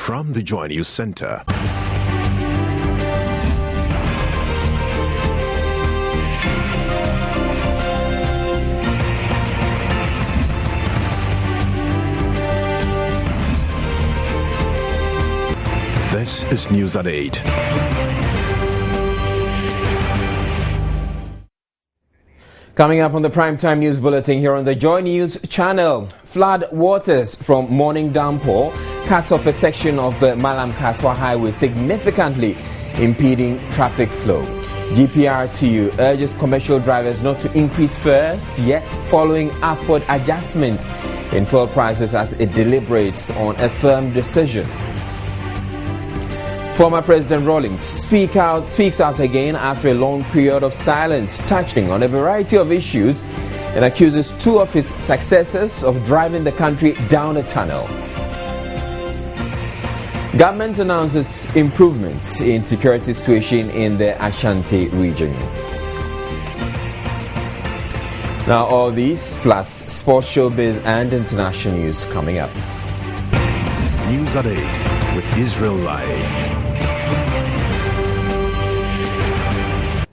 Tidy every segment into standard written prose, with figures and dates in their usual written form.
from the Joy News Center. This is News at 8. Coming up on the Primetime News Bulletin here on the Joy News channel, flood waters from morning downpour cut off a section of the Malam Kaswa Highway, significantly impeding traffic flow. GPRTU urges commercial drivers not to increase fares yet following upward adjustment in fuel prices as it deliberates on a firm decision. Former President Rawlings speaks out again after a long period of silence, touching on a variety of issues and accuses two of his successors of driving the country down a tunnel. Government announces improvements in security situation in the Ashanti region. Now all these plus sports, showbiz and international news coming up. News at 8 with Israel Lai.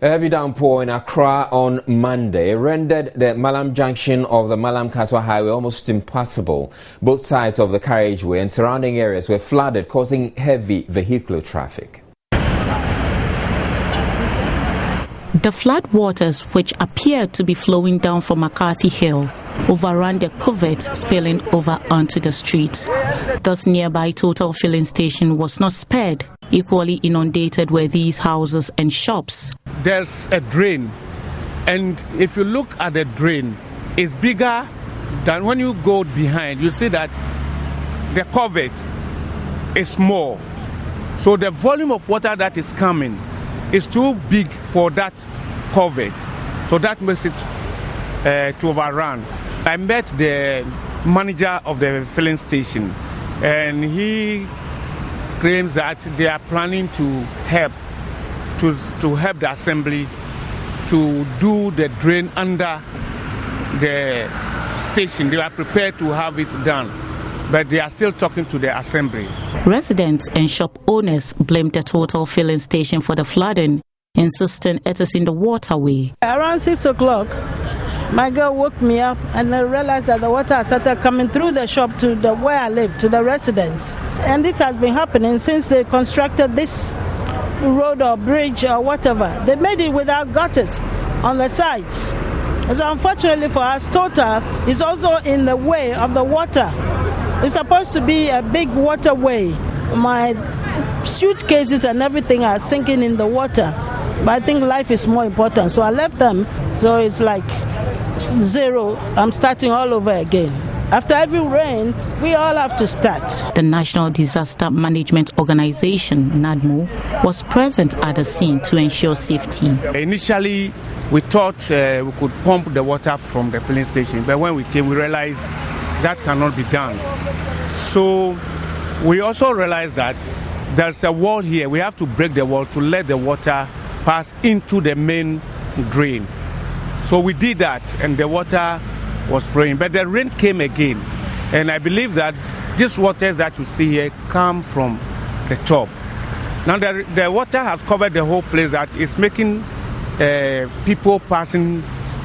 A heavy downpour in Accra on Monday rendered the Malam junction of the Malam Kaswa Highway almost impassable. Both sides of the carriageway and surrounding areas were flooded, causing heavy vehicular traffic. The flood waters, which appeared to be flowing down from McCarthy Hill, overran the coverts, spilling over onto the streets. Thus, nearby Total filling station was not spared. Equally inundated were these houses and shops. There's a drain, and if you look at the drain, it's bigger than when you go behind. You see that the covert is small. So the volume of water that is coming is too big for that covert. So that makes it to overrun. I met the manager of the filling station, and he claims that they are planning to help the assembly to do the drain under the station. They are prepared to have it done, but they are still talking to the assembly. Residents and shop owners blamed the Total filling station for the flooding, insisting it is in the waterway. Around 6 o'clock, my girl woke me up and I realized that the water started coming through the shop to where I live, to the residents. And this has been happening since they constructed this road or bridge or whatever. They made it without gutters on the sides. So unfortunately for us, Total is also in the way of the water. It's supposed to be a big waterway. My suitcases and everything are sinking in the water. But I think life is more important. So I left them. So it's like zero. I'm starting all over again. After every rain, we all have to start. The National Disaster Management Organization, NADMO, was present at the scene to ensure safety. Initially, we thought we could pump the water from the filling station, but when we came, we realized that cannot be done. So we also realized that there's a wall here. We have to break the wall to let the water pass into the main drain. So we did that, and the water was flowing, but the rain came again, and I believe that these waters that you see here come from the top. Now the water has covered the whole place, that is making people passing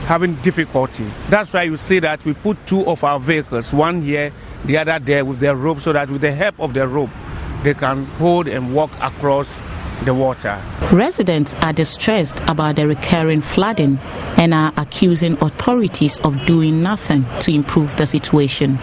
having difficulty. That's why you see that we put two of our vehicles, one here, the other there, with the rope, so that with the help of the rope they can hold and walk across the water. Residents are distressed about the recurring flooding and are accusing authorities of doing nothing to improve the situation.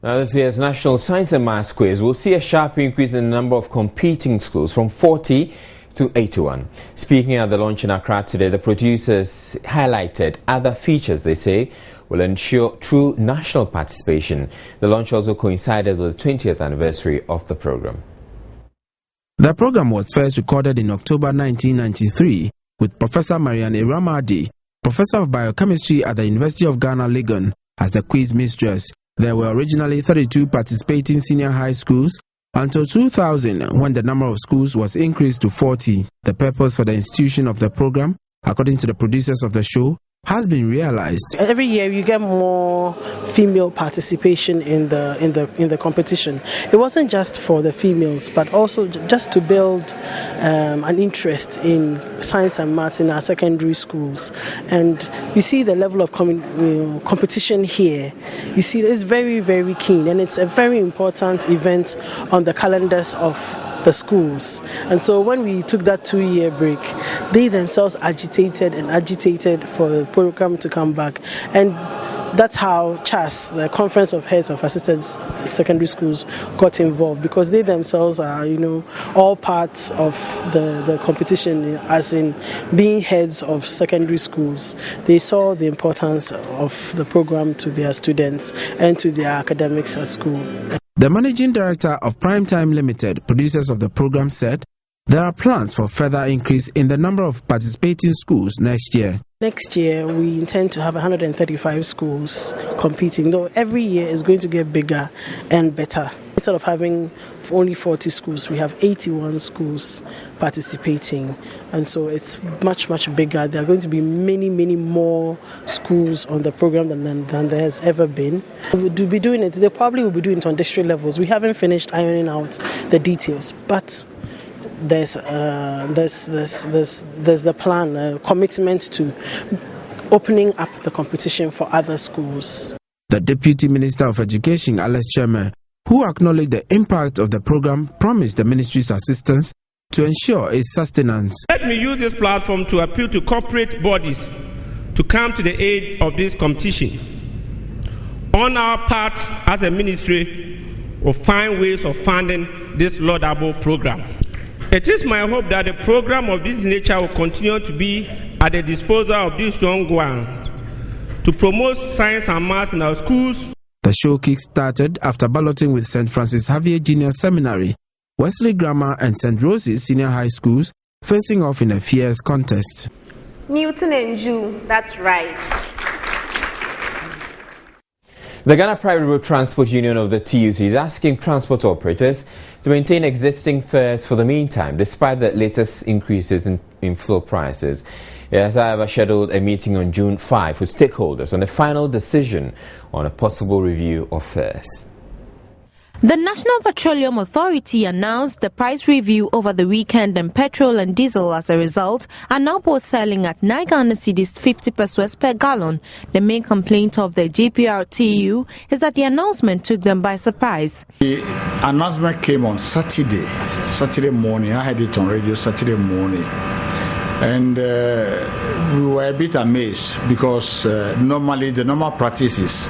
Now, this year's National Science and Maths Quiz will see a sharp increase in the number of competing schools from 40 to 81. Speaking at the launch in Accra today, the producers highlighted other features they say will ensure true national participation. The launch also coincided with the 20th anniversary of the program. The program was first recorded in October 1993 with Professor Marian Iramadi, Professor of Biochemistry at the University of Ghana, Legon, as the quiz mistress. There were originally 32 participating senior high schools until 2000, when the number of schools was increased to 40. The purpose for the institution of the program, according to the producers of the show, has been realized. Every year you get more female participation in the competition. It wasn't just for the females, but also just to build an interest in science and maths in our secondary schools. And you see the level of competition here. You see it's very, very keen, and it's a very important event on the calendars of the schools. And so when we took that 2-year break, they themselves agitated for the program to come back. And that's how CHAS, the Conference of Heads of Assisted Secondary Schools, got involved, because they themselves are, all parts of the competition, as in being heads of secondary schools. They saw the importance of the program to their students and to their academics at school. The managing director of Primetime Limited, producers of the program, said there are plans for further increase in the number of participating schools next year. Next year, we intend to have 135 schools competing, though every year is going to get bigger and better. Instead of having only 40 schools, we have 81 schools participating. And so it's much, much bigger. There are going to be many, many more schools on the program than there has ever been. We'll be doing it. They probably will be doing it on district levels. We haven't finished ironing out the details, but there's the plan, a commitment to opening up the competition for other schools. The Deputy Minister of Education, Alex Chairman, who acknowledged the impact of the program, promised the ministry's assistance to ensure its sustenance. Let me use this platform to appeal to corporate bodies to come to the aid of this competition. On our part, as a ministry, we'll find ways of funding this laudable program. It is my hope that a program of this nature will continue to be at the disposal of these young ones to promote science and maths in our schools. The show kick-started after balloting with St. Francis Xavier Junior Seminary, Wesley Grammar and St. Rosie's Senior High Schools facing off in a fierce contest. Newton and June, that's right. The Ghana Private Road Transport Union of the TUC is asking transport operators to maintain existing fares for the meantime, despite the latest increases in fuel prices. It has, however, scheduled a meeting on June 5 with stakeholders on a final decision on a possible review of fares. The National Petroleum Authority announced the price review over the weekend, and petrol and diesel, as a result, are now both selling at 9 Ghana cedis 50 pesos per gallon. The main complaint of the GPRTU is that the announcement took them by surprise. The announcement came on Saturday morning. I had it on radio Saturday morning. And we were a bit amazed, because normally the normal practice is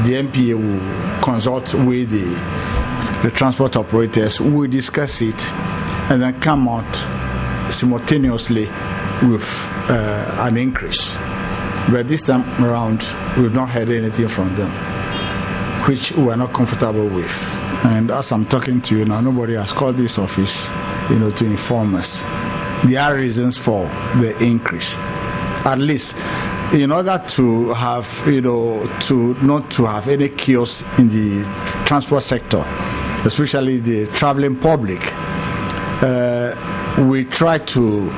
the MPA will consult with the transport operators, we will discuss it, and then come out simultaneously with an increase. But this time around, we've not heard anything from them, which we are not comfortable with. And as I'm talking to you now, nobody has called this office, to inform us. There are reasons for the increase. At least, in order to have, to not to have any chaos in the transport sector, especially the traveling public, we try to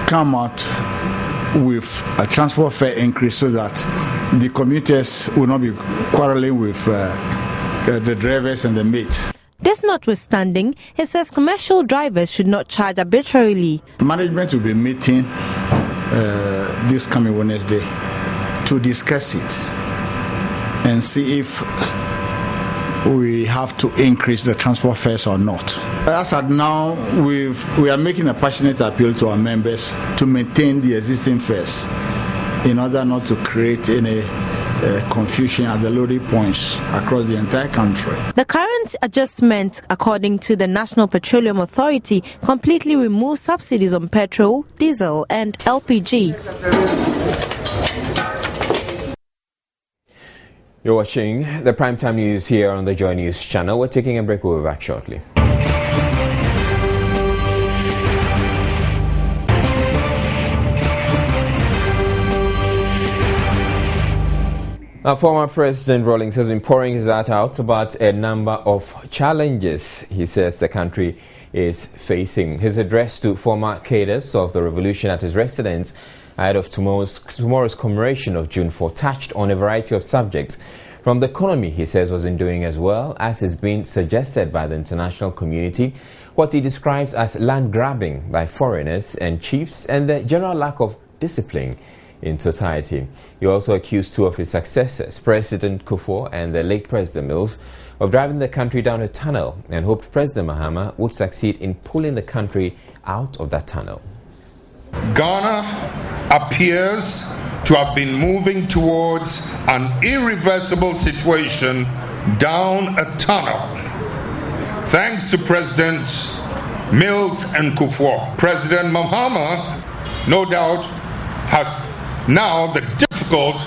come out with a transport fare increase so that the commuters will not be quarreling with the drivers and the mates. This notwithstanding, he says commercial drivers should not charge arbitrarily. Management will be meeting this coming Wednesday to discuss it and see if we have to increase the transport fares or not. As at now, we are making a passionate appeal to our members to maintain the existing fares in order not to create any confusion at the loading points across the entire country. The current adjustment, according to the National Petroleum Authority, completely removes subsidies on petrol, diesel and LPG. You're watching the Primetime News here on the Joy News channel. We're taking a break. We'll be back shortly. Former President Rawlings has been pouring his heart out about a number of challenges he says the country is facing. His address to former cadres of the revolution at his residence ahead of tomorrow's commemoration of June 4, touched on a variety of subjects. From the economy, he says, wasn't doing as well as is being suggested by the international community, what he describes as land grabbing by foreigners and chiefs, and the general lack of discipline in society. He also accused two of his successors, President Kufuor and the late President Mills, of driving the country down a tunnel, and hoped President Mahama would succeed in pulling the country out of that tunnel. Ghana appears to have been moving towards an irreversible situation down a tunnel, thanks to Presidents Mills and Kufuor. President Mahama, no doubt, has now the difficult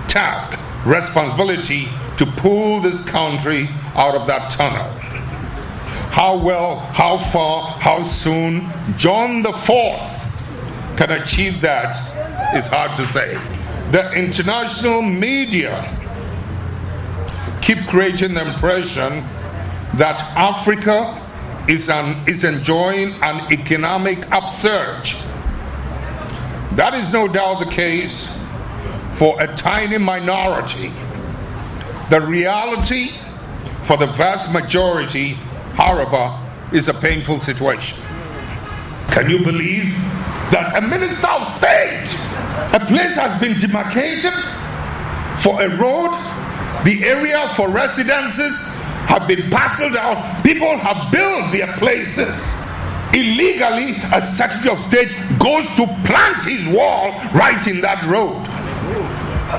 task, responsibility to pull this country out of that tunnel. How well, how far, how soon John IV can achieve that is hard to say. The international media keep creating the impression that Africa is enjoying an economic upsurge. That is no doubt the case for a tiny minority. The reality for the vast majority, however, is a painful situation. Can you believe that a minister of state, a place has been demarcated for a road, the area for residences have been parceled out, people have built their places. Illegally, a Secretary of State goes to plant his wall right in that road.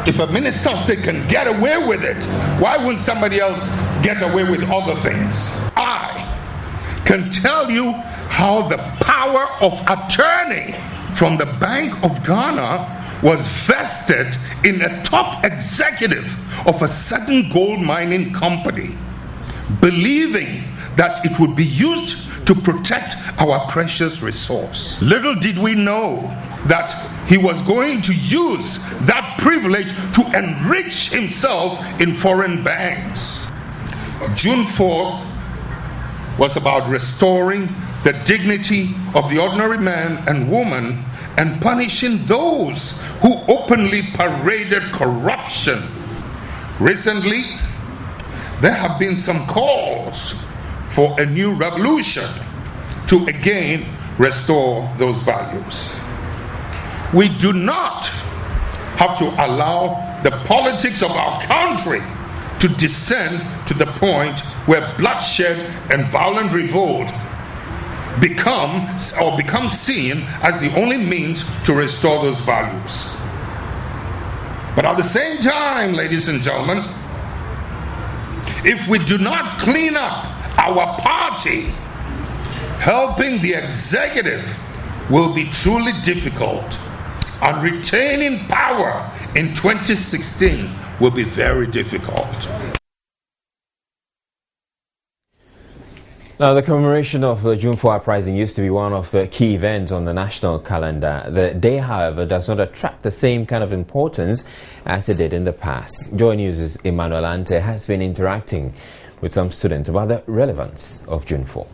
If a Minister of State can get away with it, why wouldn't somebody else get away with other things? I can tell you how the power of attorney from the Bank of Ghana was vested in a top executive of a certain gold mining company, believing that it would be used to protect our precious resource. Little did we know that he was going to use that privilege to enrich himself in foreign banks. June 4th was about restoring the dignity of the ordinary man and woman and punishing those who openly paraded corruption. Recently, there have been some calls for a new revolution to again restore those values. We do not have to allow the politics of our country to descend to the point where bloodshed and violent revolt become seen as the only means to restore those values. But at the same time, ladies and gentlemen, if we do not clean up our party, helping the executive will be truly difficult, and retaining power in 2016 will be very difficult. Now, the commemoration of the June 4 uprising used to be one of the key events on the national calendar. The day, however, does not attract the same kind of importance as it did in the past. Joy News' Emmanuel Ante has been interacting with some students about the relevance of June 4.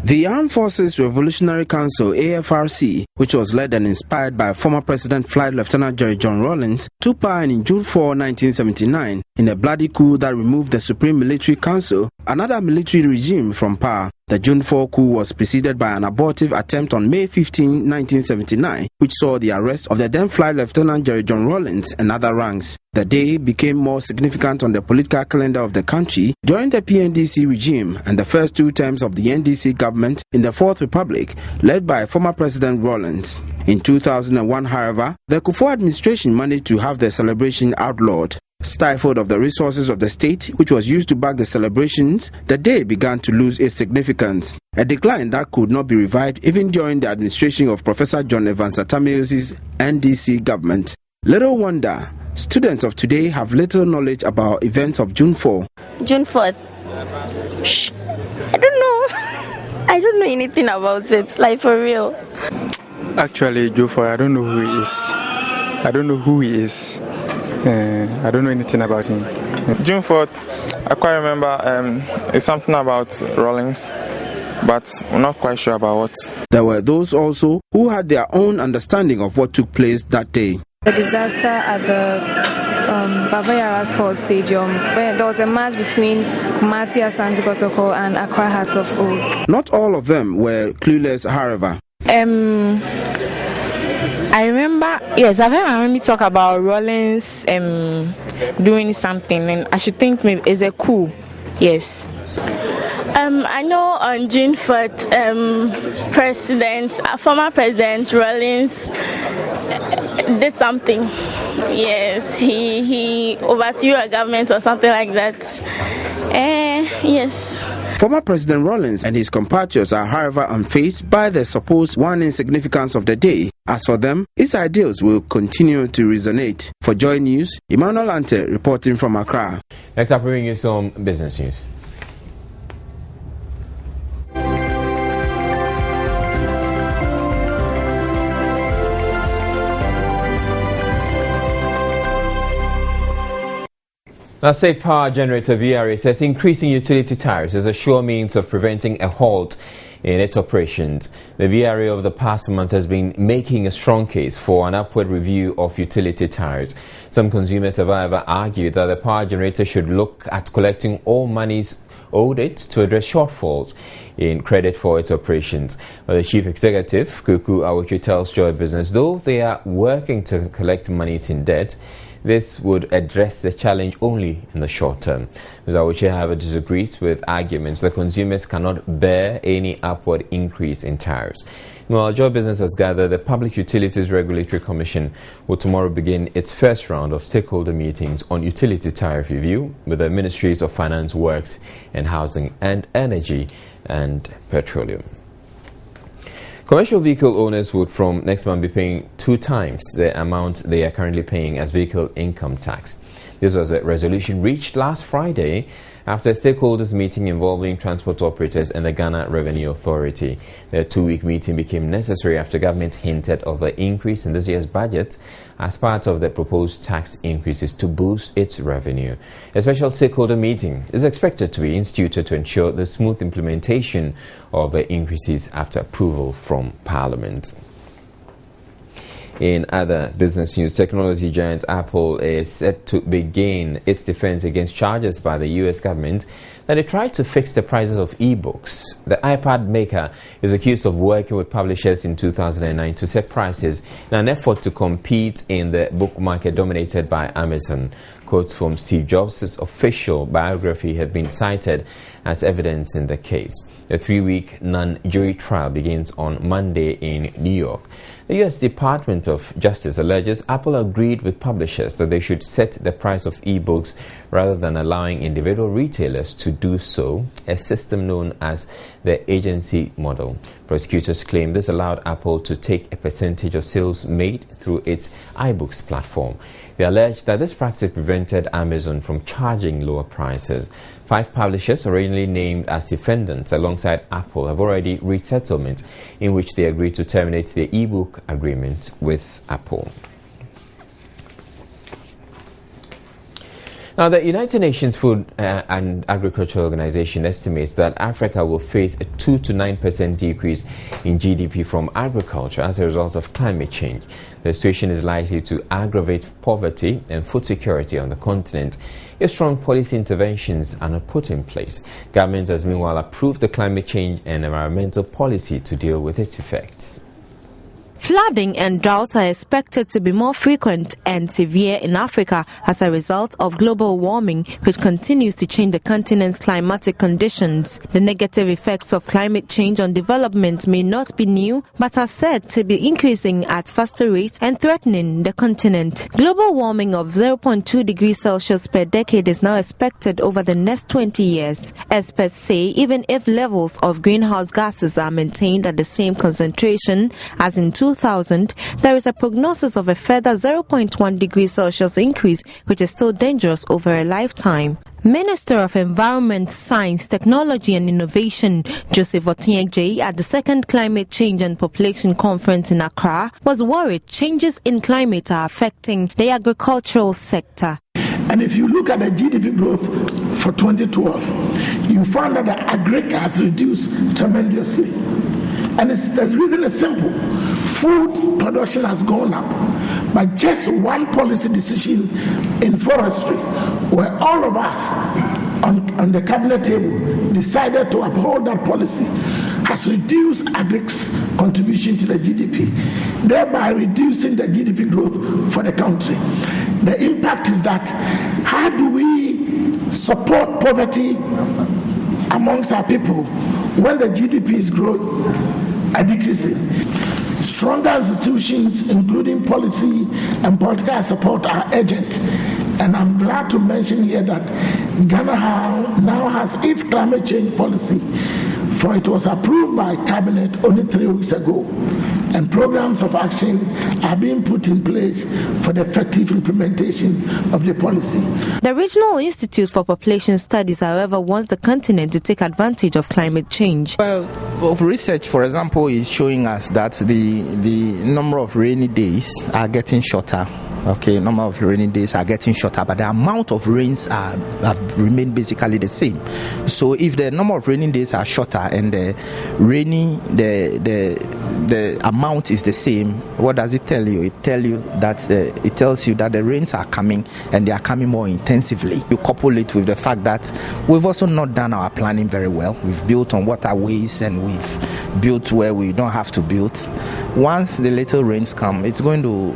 The Armed Forces Revolutionary Council, AFRC, which was led and inspired by former President Flight Lieutenant General John Rawlings, took power in June 4, 1979 in a bloody coup that removed the Supreme Military Council, another military regime, from power. The June 4 coup was preceded by an abortive attempt on May 15, 1979, which saw the arrest of the then Flight Lieutenant General John Rawlings and other ranks. The day became more significant on the political calendar of the country during the PNDC regime and the first two terms of the NDC government in the Fourth Republic, led by former President Rawlings. In 2001, however, the Kufuor administration managed to have the celebration outlawed. Stifled of the resources of the state, which was used to back the celebrations, the day began to lose its significance, a decline that could not be revived even during the administration of Professor John Evans Atta-Mills's NDC government. Little wonder, students of today have little knowledge about events of June 4. June 4th? Shh, I don't know. I don't know anything about it, like for real. Actually, June 4, I don't know who he is. I don't know who he is. I don't know anything about him. June 4th, I quite remember it's something about Rawlings. but we're not quite sure about what. There were those also who had their own understanding of what took place that day. The disaster at the Bavarian Sports Stadium, where there was a match between Kumasi Asante Kotoko and Accra Heart of Oak. Not all of them were clueless, however. I remember, yes, I've heard my mommy talk about Rawlings doing something, and I should think maybe it's a coup. Yes. I know on June 4th, former President Rawlings did something. Yes, he overthrew a government or something like that. Yes. Former President Rawlings and his compatriots are, however, unfazed by the supposed one insignificance of the day. As for them, his ideals will continue to resonate. For Joy News, Emmanuel Ante reporting from Accra. Next up, bringing you some business news. Now, State Power Generator VRA says increasing utility tariffs is a sure means of preventing a halt in its operations. The VRA over the past month has been making a strong case for an upward review of utility tariffs. Some consumers have, however, argued that the power generator should look at collecting all monies owed it to address shortfalls in credit for its operations. But the Chief Executive, Kuku Awuchi, tells Joy Business, though they are working to collect monies in debt, this would address the challenge only in the short term. Ms. Awuchi, however, disagrees with arguments that consumers cannot bear any upward increase in tariffs. Meanwhile, Joy Business has gathered the Public Utilities Regulatory Commission will tomorrow begin its first round of stakeholder meetings on utility tariff review with the Ministries of Finance, Works and Housing and Energy and Petroleum. Commercial vehicle owners would from next month be paying 2 times the amount they are currently paying as vehicle income tax. This was a resolution reached last Friday after a stakeholders meeting involving transport operators and the Ghana Revenue Authority. The 2-week meeting became necessary after government hinted of the increase in this year's budget as part of the proposed tax increases to boost its revenue. A special stakeholder meeting is expected to be instituted to ensure the smooth implementation of the increases after approval from Parliament. In other business news, technology giant Apple is set to begin its defense against charges by the U.S. government that it tried to fix the prices of e-books. The iPad maker is accused of working with publishers in 2009 to set prices in an effort to compete in the book market dominated by Amazon. Quotes from Steve Jobs' official biography have been cited as evidence in the case. The 3-week non-jury trial begins on Monday in New York. The U.S. Department of Justice alleges Apple agreed with publishers that they should set the price of e-books rather than allowing individual retailers to do so, a system known as the agency model. Prosecutors claim this allowed Apple to take a percentage of sales made through its iBooks platform. They allege that this practice prevented Amazon from charging lower prices. 5 publishers originally named as defendants alongside Apple have already reached settlement in which they agreed to terminate their e-book agreement with Apple. Now, the United Nations Food and Agriculture Organization estimates that Africa will face a 2 to 9% decrease in GDP from agriculture as a result of climate change. The situation is likely to aggravate poverty and food security on the continent if strong policy interventions are not put in place. Government has meanwhile approved the climate change and environmental policy to deal with its effects. Flooding and droughts are expected to be more frequent and severe in Africa as a result of global warming, which continues to change the continent's climatic conditions. The negative effects of climate change on development may not be new, but are said to be increasing at faster rates and threatening the continent. Global warming of 0.2 degrees Celsius per decade is now expected over the next 20 years. Experts say even if levels of greenhouse gases are maintained at the same concentration as in 2000, there is a prognosis of a further 0.1 degrees Celsius increase, which is still dangerous over a lifetime. Minister of Environment, Science, Technology and Innovation Joseph Otiengye at the second Climate Change and Population Conference in Accra was worried changes in climate are affecting the agricultural sector. And if you look at the GDP growth for 2012, you find that the aggregate has reduced tremendously. And the reason is simple. Food production has gone up, but just one policy decision in forestry, where all of us on the cabinet table decided to uphold that policy, has reduced aggregate's contribution to the GDP, thereby reducing the GDP growth for the country. The impact is that how do we support poverty amongst our people when the GDP is decreasing? Stronger institutions, including policy and political support, are urgent. And I'm glad to mention here that Ghana now has its climate change policy, for it was approved by Cabinet only 3 weeks ago. And programs of action are being put in place for the effective implementation of the policy. The Regional Institute for Population Studies, however, wants the continent to take advantage of climate change. Well, research, for example, is showing us that the number of rainy days are getting shorter. Okay, number of rainy days are getting shorter, but the amount of rains have remained basically the same. So if the number of rainy days are shorter and the amount is the same, what does it tell you? It tells you that the rains are coming and they are coming more intensively. You couple it with the fact that we've also not done our planning very well. We've built on waterways and we've built where we don't have to build. Once the little rains come, it's going to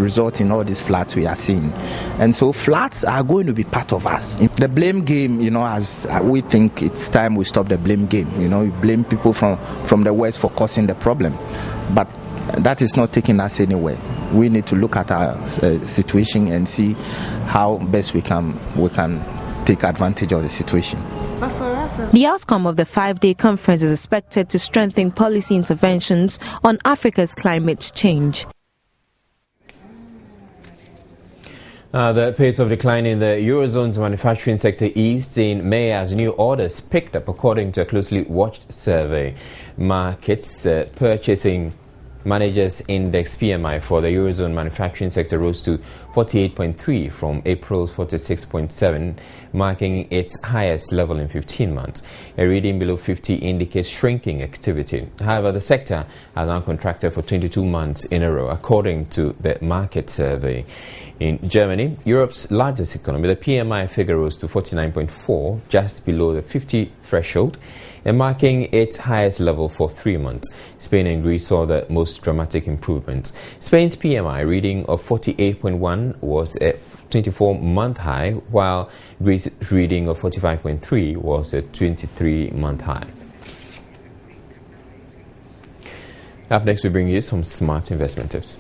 result in all these floods we are seeing. And so floods are going to be part of us. The blame game, as we think it's time we stop the blame game. We blame people from the West for causing the problem. But that is not taking us anywhere. We need to look at our situation and see how best we can take advantage of the situation. The outcome of the 5-day conference is expected to strengthen policy interventions on Africa's climate change. The pace of decline in the Eurozone's manufacturing sector eased in May as new orders picked up, according to a closely watched survey. Markets Purchasing Managers Index PMI for the Eurozone manufacturing sector rose to 48.3 from April's 46.7, marking its highest level in 15 months. A reading below 50 indicates shrinking activity. However, the sector has now contracted for 22 months in a row, according to the market survey. In Germany, Europe's largest economy, the PMI figure rose to 49.4, just below the 50 threshold, and marking its highest level for 3 months. Spain and Greece saw the most dramatic improvements. Spain's PMI reading of 48.1 was a 24-month high, while Greece's reading of 45.3 was a 23-month high. Up next, we bring you some smart investment tips.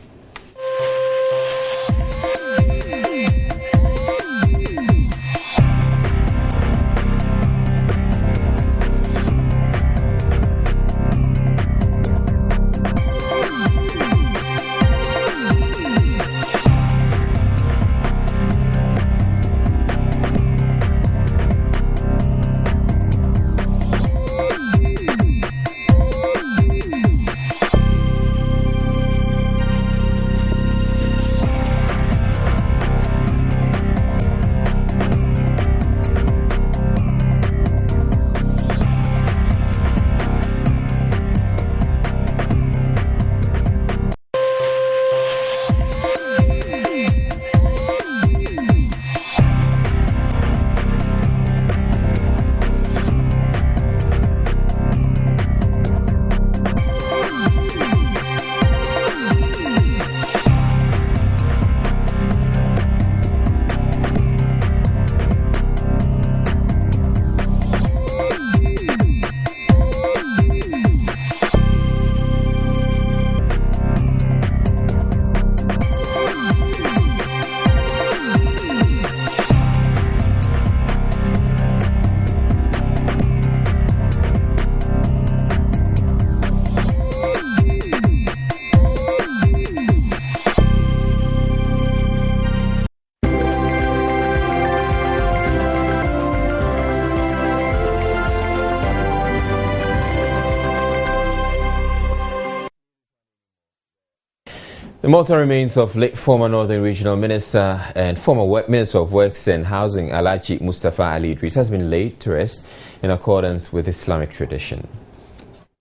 The mortal remains of late former Northern Regional Minister and former Minister of Works and Housing Alhaji Mustafa Ali Idris has been laid to rest in accordance with Islamic tradition.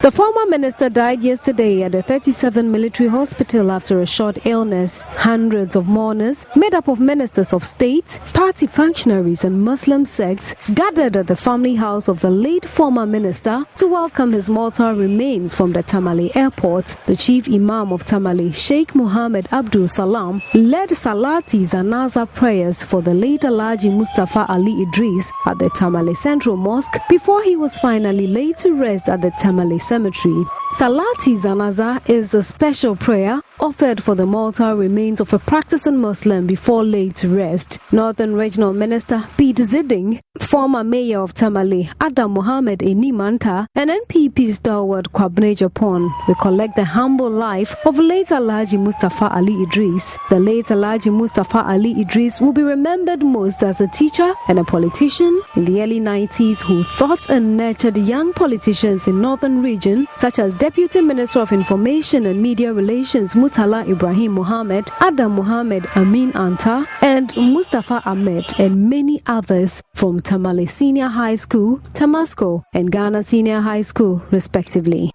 The former minister died yesterday at the 37 military hospital after a short illness. Hundreds of mourners, made up of ministers of state, party functionaries and Muslim sects, gathered at the family house of the late former minister to welcome his mortal remains from the Tamale airport. The chief imam of Tamale, Sheikh Muhammad Abdul Salam, led Salati Zanaza prayers for the late Alhaji Mustafa Ali Idris at the Tamale Central Mosque before he was finally laid to rest at the Tamale Cemetery. Salati Zanaza is a special prayer offered for the mortal remains of a practicing Muslim before laid to rest. Northern Regional Minister Pete Zidding, former mayor of Tamale Adam Mohammed Enimanta, and NPP stalwart Kwabne Japon recollect the humble life of late Alhaji Mustafa Ali Idris. The late Alhaji Mustafa Ali Idris will be remembered most as a teacher and a politician in the early 90s who taught and nurtured young politicians in Northern Region such as Deputy Minister of Information and Media Relations Mutala Ibrahim Mohammed, Adam Mohammed Amin Anta, and Mustafa Ahmed, and many others from Tamale Senior High School, Tamasco, and Ghana Senior High School, respectively.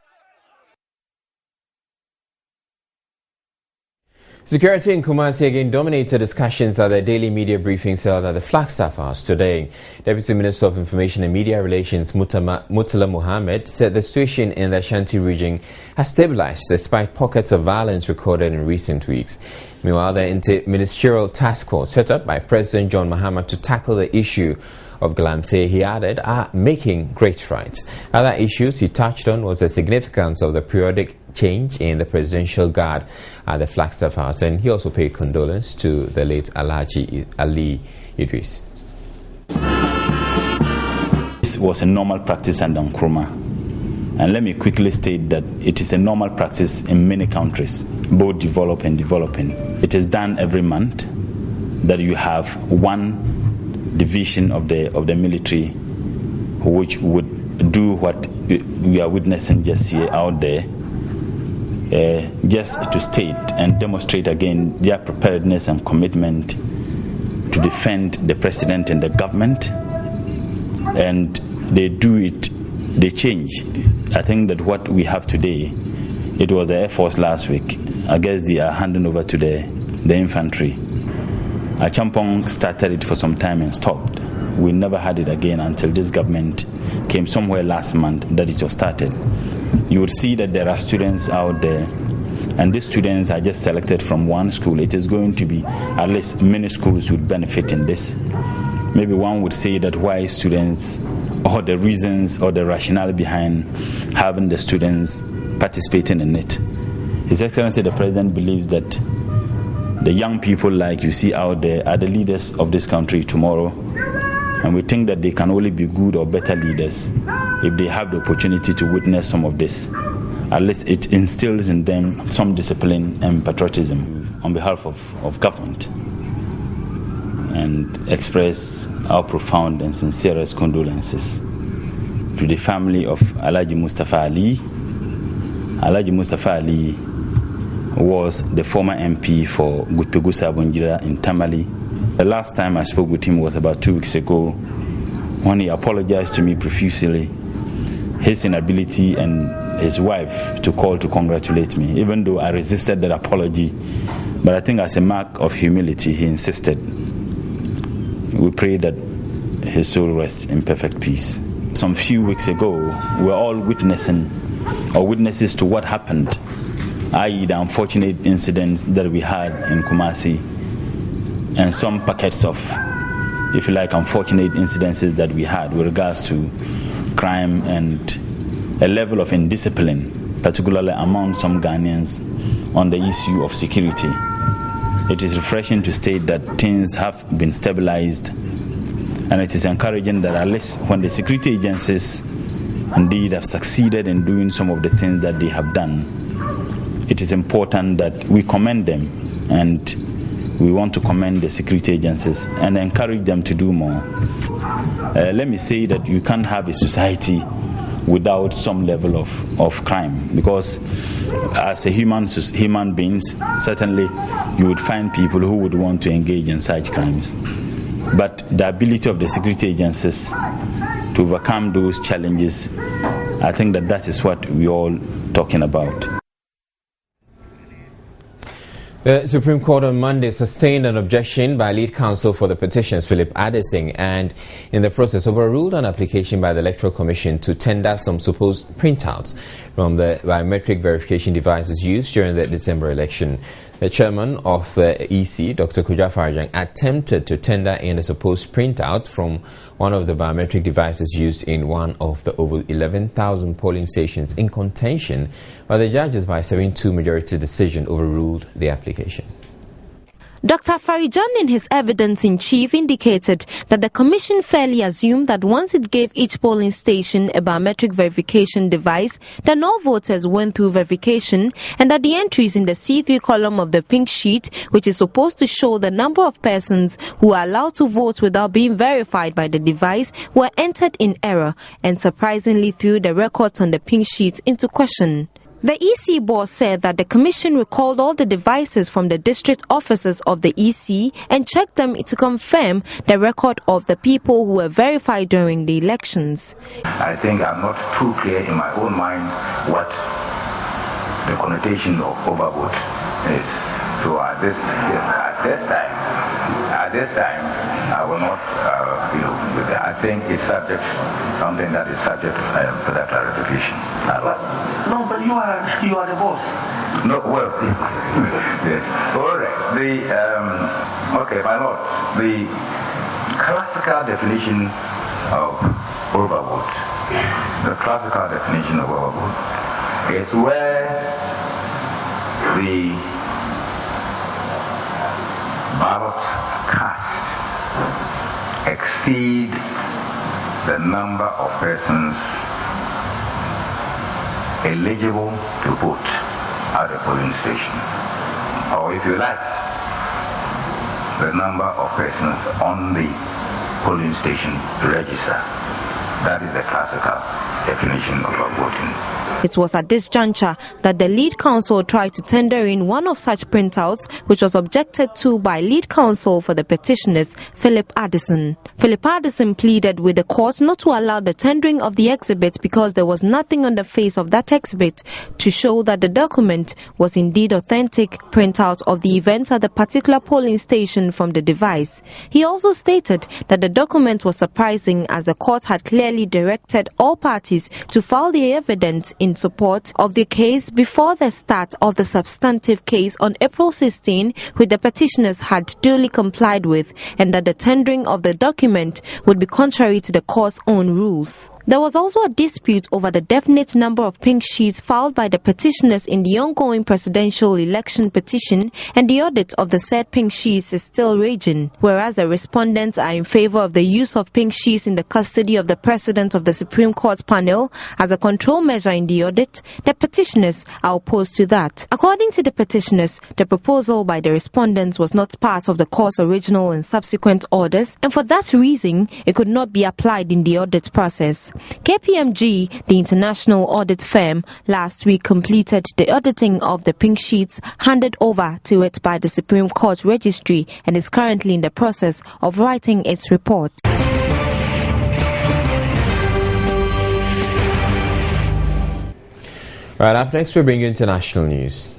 Security in Kumasi again dominated discussions at the daily media briefings held at the Flagstaff House today. Deputy Minister of Information and Media Relations Mutala Mohammed said the situation in the Ashanti region has stabilized despite pockets of violence recorded in recent weeks. Meanwhile, the Inter-Ministerial Task Force set up by President John Mahama to tackle the issue of Galamsey, he added, are making great strides. Other issues he touched on was the significance of the periodic change in the presidential guard at the Flagstaff House, and he also paid condolence to the late Alhaji Ali Idris. This was a normal practice under Nkrumah, and let me quickly state that it is a normal practice in many countries, both developed and developing. It is done every month that you have one division of the military which would do what we are witnessing just here out there, just to state and demonstrate again their preparedness and commitment to defend the president and the government. And they do it, they change. I think that what we have today, it was the Air Force last week. I guess they are handing over to the infantry. Achampong started it for some time and stopped. We never had it again until this government came somewhere last month that it was started. You would see that there are students out there, and these students are just selected from one school. It is going to be at least many schools would benefit in this. Maybe one would say that why students, or the reasons or the rationale behind having the students participating in it. His Excellency the President believes that the young people like you see out there are the leaders of this country tomorrow, and we think that they can only be good or better leaders if they have the opportunity to witness some of this. At least it instills in them some discipline and patriotism on behalf of government, and express our profound and sincerest condolences to the family of Alhaji Mustafa Ali. Alhaji Mustafa Ali was the former MP for Gutpegusa Bunjira in Tamale. The last time I spoke with him was about 2 weeks ago, when he apologized to me profusely. His inability and his wife to call to congratulate me, even though I resisted that apology. But I think as a mark of humility, he insisted. We pray that his soul rests in perfect peace. Some few weeks ago, we were all witnesses to what happened, i.e. the unfortunate incidents that we had in Kumasi, and some packets of, if you like, unfortunate incidences that we had with regards to crime and a level of indiscipline, particularly among some Ghanaians on the issue of security. It is refreshing to state that things have been stabilized, and it is encouraging that at least when the security agencies indeed have succeeded in doing some of the things that they have done, it is important that we commend them, and we want to commend the security agencies and encourage them to do more. Let me say that you can't have a society without some level of crime, because as a human beings, certainly you would find people who would want to engage in such crimes. But the ability of the security agencies to overcome those challenges, I think that is what we're all talking about. The Supreme Court on Monday sustained an objection by lead counsel for the petitions, Philip Addison, and in the process overruled an application by the Electoral Commission to tender some supposed printouts from the biometric verification devices used during the December election. The chairman of the EC, Dr. Kuja Farjang, attempted to tender in a supposed printout from one of the biometric devices used in one of the over 11,000 polling stations in contention, but the judges, by 7-2 majority decision, overruled the application. Dr. Farijan, in his evidence in chief, indicated that the commission fairly assumed that once it gave each polling station a biometric verification device, then all voters went through verification, and that the entries in the C3 column of the pink sheet, which is supposed to show the number of persons who are allowed to vote without being verified by the device, were entered in error and surprisingly threw the records on the pink sheet into question. The EC board said that the commission recalled all the devices from the district offices of the EC and checked them to confirm the record of the people who were verified during the elections. I think I'm not too clear in my own mind what the connotation of overvote is. So at this time, I will not, I think it's something that is subject to that clarification. No, but you are the boss. No, well, yes. All right. Okay, my lord, the classical definition of overvote, is where the ballot cast exceed the number of persons eligible to vote at a polling station, or if you like, the number of persons on the polling station register. That is the classical definition of voting. It was at this juncture that the lead counsel tried to tender in one of such printouts, which was objected to by lead counsel for the petitioners, Philip Addison. Philip Addison pleaded with the court not to allow the tendering of the exhibit because there was nothing on the face of that exhibit to show that the document was indeed authentic printout of the events at the particular polling station from the device. He also stated that the document was surprising as the court had clearly directed all parties to file their evidence in support of the case before the start of the substantive case on April 16, which the petitioners had duly complied with, and that the tendering of the document would be contrary to the court's own rules. There was also a dispute over the definite number of pink sheets filed by the petitioners in the ongoing presidential election petition, and the audit of the said pink sheets is still raging. Whereas the respondents are in favor of the use of pink sheets in the custody of the President of the Supreme Court panel as a control measure in the audit, the petitioners are opposed to that. According to the petitioners, the proposal by the respondents was not part of the court's original and subsequent orders, and for that reason, it could not be applied in the audit process. KPMG, the international audit firm, last week completed the auditing of the pink sheets handed over to it by the Supreme Court Registry and is currently in the process of writing its report. Right, up next we bring you international news.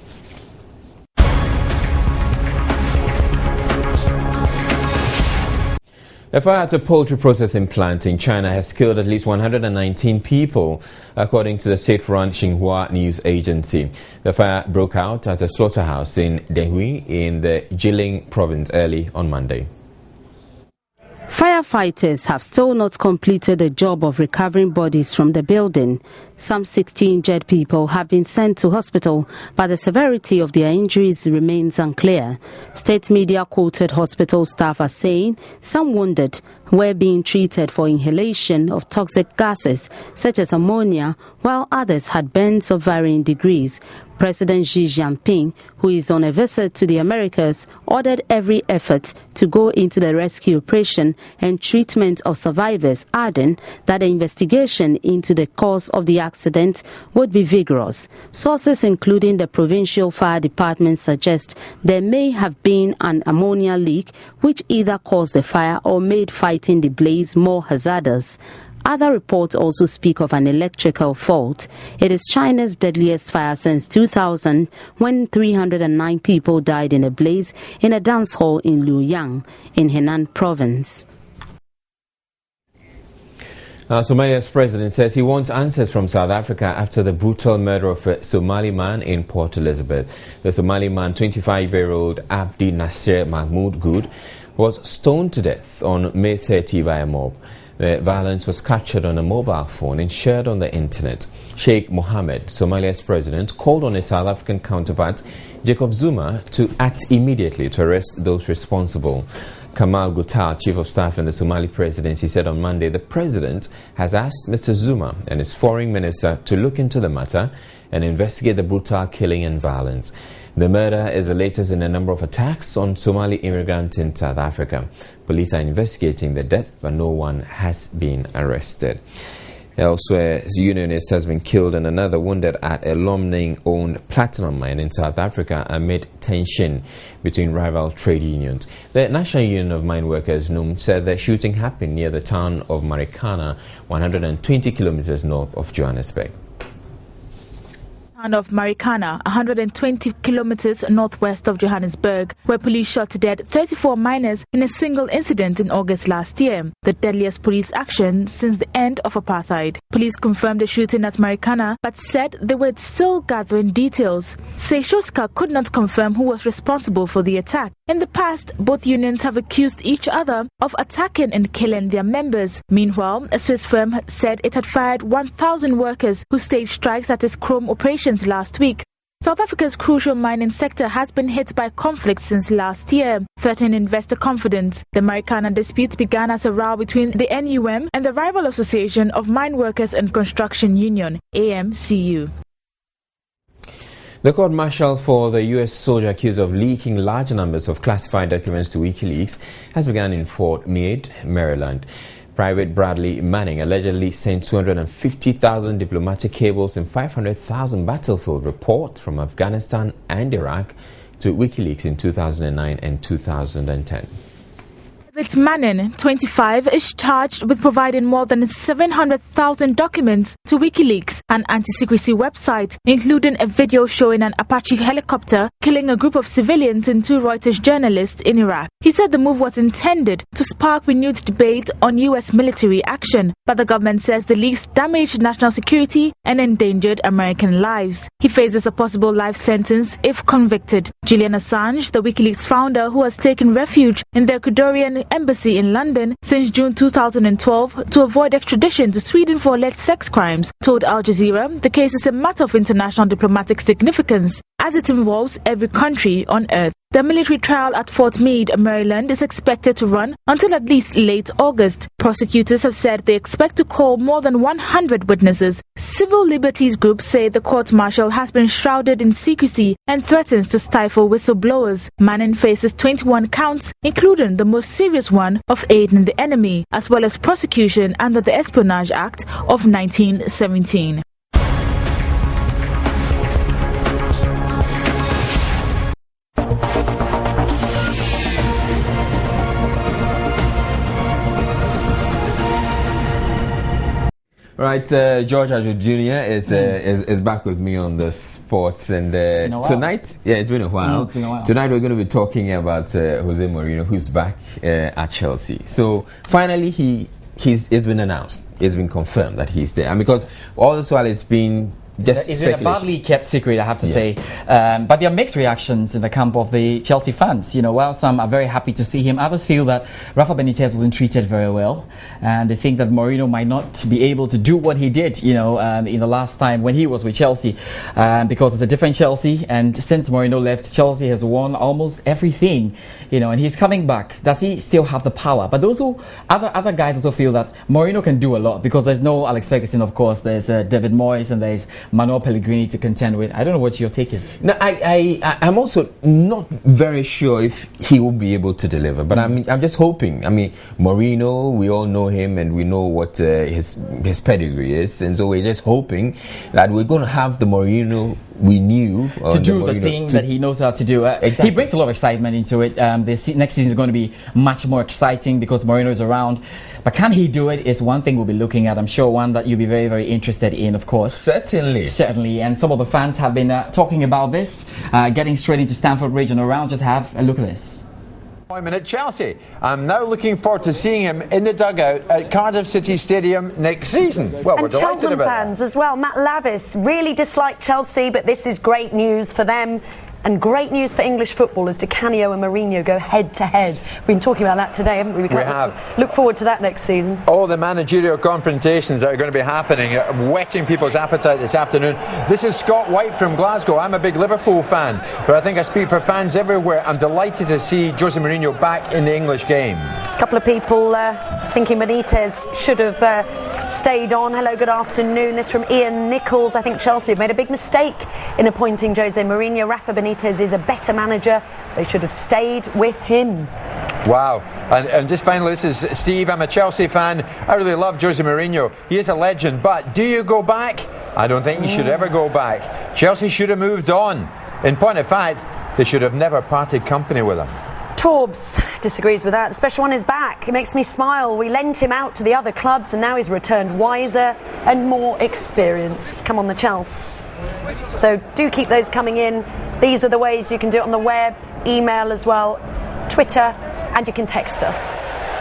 The fire at a poultry processing plant in China has killed at least 119 people, according to the state-run Xinhua news agency. The fire broke out at a slaughterhouse in Dehui in the Jilin province early on Monday. Firefighters have still not completed the job of recovering bodies from the building. Some 60 injured people have been sent to hospital, but the severity of their injuries remains unclear. State media quoted hospital staff as saying some wounded were being treated for inhalation of toxic gases such as ammonia, while others had burns of varying degrees. President Xi Jinping, who is on a visit to the Americas, ordered every effort to go into the rescue operation and treatment of survivors, adding that the investigation into the cause of the accident would be vigorous. Sources, including the provincial fire department, suggest there may have been an ammonia leak which either caused the fire or made fighting the blaze more hazardous. Other reports also speak of an electrical fault. It is China's deadliest fire since 2000, when 309 people died in a blaze in a dance hall in Luoyang, in Henan province. Somalia's president says he wants answers from South Africa after the brutal murder of a Somali man in Port Elizabeth. The Somali man, 25-year-old Abdi Nasser Mahmoud Good, was stoned to death on May 30 by a mob. The violence was captured on a mobile phone and shared on the internet. Sheikh Mohammed, Somalia's president, called on his South African counterpart, Jacob Zuma, to act immediately to arrest those responsible. Kamal Gutal, chief of staff in the Somali presidency, said on Monday the president has asked Mr. Zuma and his foreign minister to look into the matter and investigate the brutal killing and violence. The murder is the latest in a number of attacks on Somali immigrants in South Africa. Police are investigating the death, but no one has been arrested. Elsewhere, a unionist has been killed and another wounded at a Lomning-owned platinum mine in South Africa amid tension between rival trade unions. The National Union of Mine Workers, NUM, said the shooting happened near the town of Marikana, 120 kilometers north of Johannesburg. Of Marikana, 120 kilometers northwest of Johannesburg, where police shot to death 34 miners in a single incident in August last year, the deadliest police action since the end of apartheid. Police confirmed the shooting at Marikana, but said they were still gathering details. Seishoska could not confirm who was responsible for the attack. In the past, both unions have accused each other of attacking and killing their members. Meanwhile, a Swiss firm said it had fired 1,000 workers who staged strikes at its chrome operations last week. South Africa's crucial mining sector has been hit by conflict since last year, threatening investor confidence. The Marikana dispute began as a row between the NUM and the rival Association of Mine Workers and Construction Union, AMCU. The court-martial for the U.S. soldier accused of leaking large numbers of classified documents to WikiLeaks has begun in Fort Meade, Maryland. Private Bradley Manning allegedly sent 250,000 diplomatic cables and 500,000 battlefield reports from Afghanistan and Iraq to WikiLeaks in 2009 and 2010. David Manning, 25, is charged with providing more than 700,000 documents to WikiLeaks, an anti-secrecy website, including a video showing an Apache helicopter killing a group of civilians and 2 Reuters journalists in Iraq. He said the move was intended to spark renewed debate on U.S. military action, but the government says the leaks damaged national security and endangered American lives. He faces a possible life sentence if convicted. Julian Assange, the WikiLeaks founder who has taken refuge in the Ecuadorian embassy in London since June 2012 to avoid extradition to Sweden for alleged sex crimes, told Al Jazeera the case is a matter of international diplomatic significance as it involves every country on earth. The military trial at Fort Meade, Maryland is expected to run until at least late August. Prosecutors have said they expect to call more than 100 witnesses. Civil liberties groups say the court-martial has been shrouded in secrecy and threatens to stifle whistleblowers. Manning faces 21 counts, including the most serious one of aiding the enemy, as well as prosecution under the Espionage Act of 1917. Right, George Ajud Jr. is back with me on the sports, and tonight, it's been a while. Tonight we're going to be talking about Jose Mourinho, who's back at Chelsea. So finally, it's been announced, it's been confirmed that he's there, and because all this while it's been it's been a badly kept secret, I have to say. But there are mixed reactions in the camp of the Chelsea fans. While some are very happy to see him, others feel that Rafa Benitez wasn't treated very well, and they think that Mourinho might not be able to do what he did, in the last time when he was with Chelsea, because it's a different Chelsea. And since Mourinho left, Chelsea has won almost everything, and he's coming back. Does he still have the power? But those other guys also feel that Mourinho can do a lot, because there's no Alex Ferguson, of course. There's David Moyes, and there's Manuel Pellegrini to contend with. I don't know what your take is. No, I'm also not very sure if he will be able to deliver, but I'm just hoping. I mean, Mourinho, we all know him and we know what his pedigree is, and so we're just hoping that we're going to have the Mourinho we knew to do the thing that he knows how to do. Exactly. He brings a lot of excitement into it. Next season is going to be much more exciting because Mourinho is around. But can he do it is one thing we'll be looking at. I'm sure one that you'll be very, very interested in, of course. Certainly. And some of the fans have been talking about this. Getting straight into Stamford Bridge and around, just have a look at this. At Chelsea. I'm now looking forward to seeing him in the dugout at Cardiff City Stadium next season. Well, we're delighted Cheltenham about fans as well. Matt Lavis really disliked Chelsea, but this is great news for them. And great news for English football as Di Canio and Mourinho go head-to-head. We've been talking about that today, haven't we? We have. Look forward to that next season. All the managerial confrontations that are going to be happening, whetting people's appetite this afternoon. This is Scott White from Glasgow. I'm a big Liverpool fan, but I think I speak for fans everywhere. I'm delighted to see Jose Mourinho back in the English game. A couple of people thinking Benitez should have stayed on. Hello, good afternoon. This from Ian Nichols. I think Chelsea have made a big mistake in appointing Jose Mourinho. Rafa Benitez is a better manager. They should have stayed with him. Wow. And just finally, this is Steve. I'm a Chelsea fan. I really love Jose Mourinho. He is a legend. But do you go back? I don't think you should ever go back. Chelsea should have moved on. In point of fact, they should have never parted company with him. Torbs disagrees with that. The special one is back. It makes me smile. We lent him out to the other clubs and now he's returned wiser and more experienced. Come on, the Chelsea. So do keep those coming in. These are the ways you can do it on the web, email as well, Twitter, and you can text us.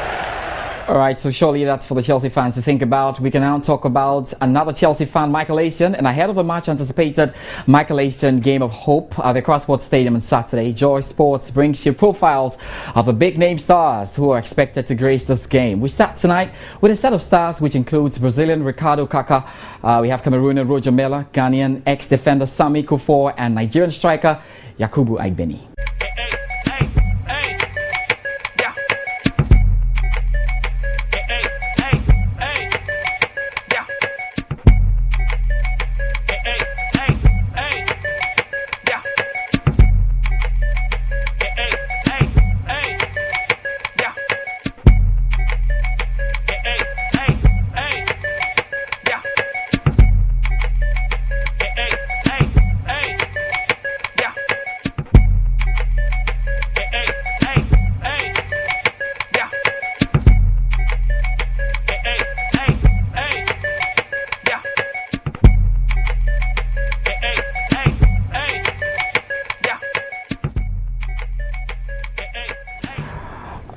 All right, so surely that's for the Chelsea fans to think about. We can now talk about another Chelsea fan, Michael Essien, and ahead of the much anticipated Michael Essien Game of Hope at the Accra Sports Stadium on Saturday, Joy Sports brings you profiles of the big name stars who are expected to grace this game. We start tonight with a set of stars which includes Brazilian Ricardo Kaká, we have Cameroonian Roger Milla, Ghanaian ex-defender Sami Kufuor, and Nigerian striker Yakubu Aigbeni.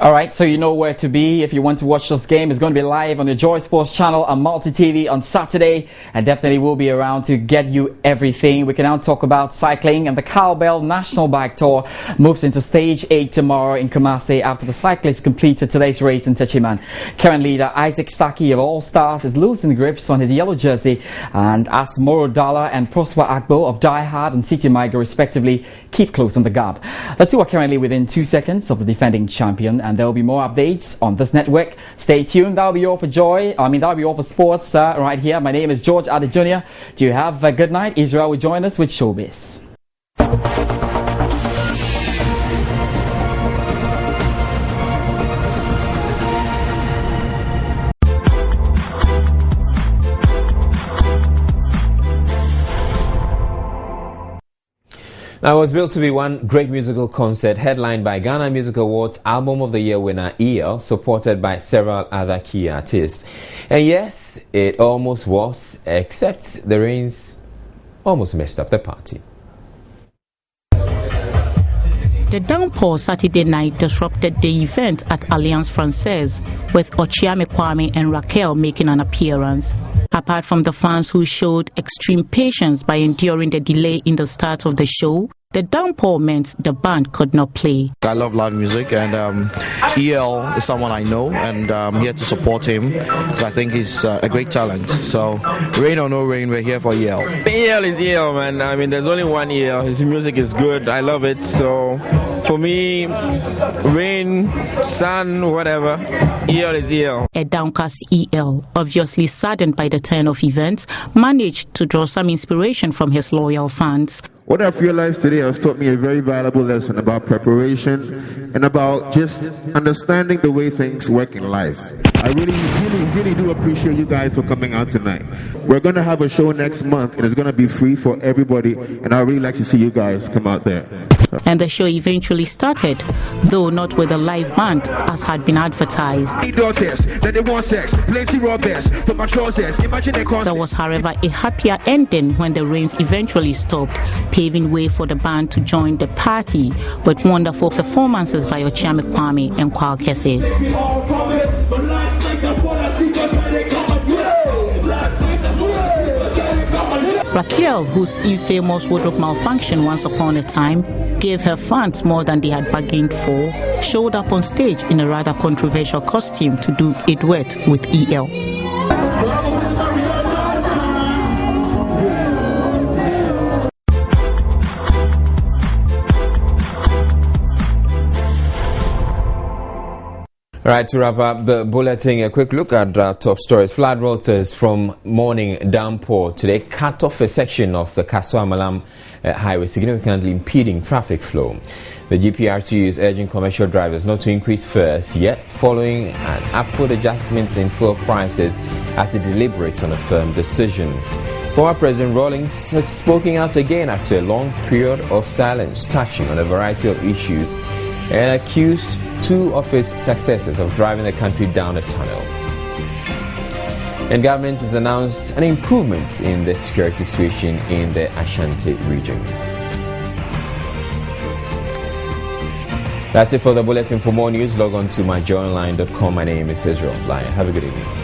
Alright, so you know where to be if you want to watch this game. It's going to be live on the Joy Sports channel on Multi TV on Saturday, and definitely will be around to get you everything. We can now talk about cycling, and the Cowbell National Bike Tour moves into stage 8 tomorrow in Kumasi after the cyclists completed today's race in Techiman. Current leader Isaac Saki of All Stars is losing grips on his yellow jersey, and as Moro Dala and Prosper Agbo of Die Hard and City Migra respectively keep close on the gap. The two are currently within 2 seconds of the defending champion, and there will be more updates on this network. Stay tuned. That'll be all for that'll be all for sports right here. My name is George Ade Jr. Do you have a good night? Israel will join us with Showbiz. Now, it was built to be one great musical concert headlined by Ghana Music Awards Album of the Year winner EL, supported by several other key artists. And yes, it almost was, except the rains almost messed up the party. The downpour Saturday night disrupted the event at Alliance Francaise, with Ochiame Kwame and Raquel making an appearance. Apart from the fans who showed extreme patience by enduring the delay in the start of the show, the downpour meant the band could not play. I love live music, and EL is someone I know, and I'm here to support him because I think he's a great talent. So, rain or no rain, we're here for EL. EL is EL, man. I mean, there's only one EL. His music is good. I love it. So, For me, rain, sun, whatever, EL is EL. A downcast EL, obviously saddened by the turn of events, managed to draw some inspiration from his loyal fans. What I've realized today has taught me a very valuable lesson about preparation and about just understanding the way things work in life. I really do appreciate you guys for coming out tonight. We're going to have a show next month and it's going to be free for everybody, and I'd really like to see you guys come out there. And the show eventually started, though not with a live band as had been advertised. There was, however, a happier ending when the rains eventually stopped, paving way for the band to join the party with wonderful performances by Ochiame Kwame and Kwal Kese. Raquel, whose infamous wardrobe malfunction once upon a time gave her fans more than they had bargained for, showed up on stage in a rather controversial costume to do a duet with EL. All right, to wrap up the bulletin, a quick look at top stories. Flood waters from morning downpour today cut off a section of the Kaswa-Malam highway, significantly impeding traffic flow. The GPRT is urging commercial drivers not to increase fares yet, following an upward adjustment in fuel prices as it deliberates on a firm decision. Former President Rawlings has spoken out again after a long period of silence, touching on a variety of issues, and accused two of his successors of driving the country down a tunnel. And government has announced an improvement in the security situation in the Ashanti region. That's it for the bulletin. For more news, log on to myjoyonline.com. My name is Israel Lyon. Have a good evening.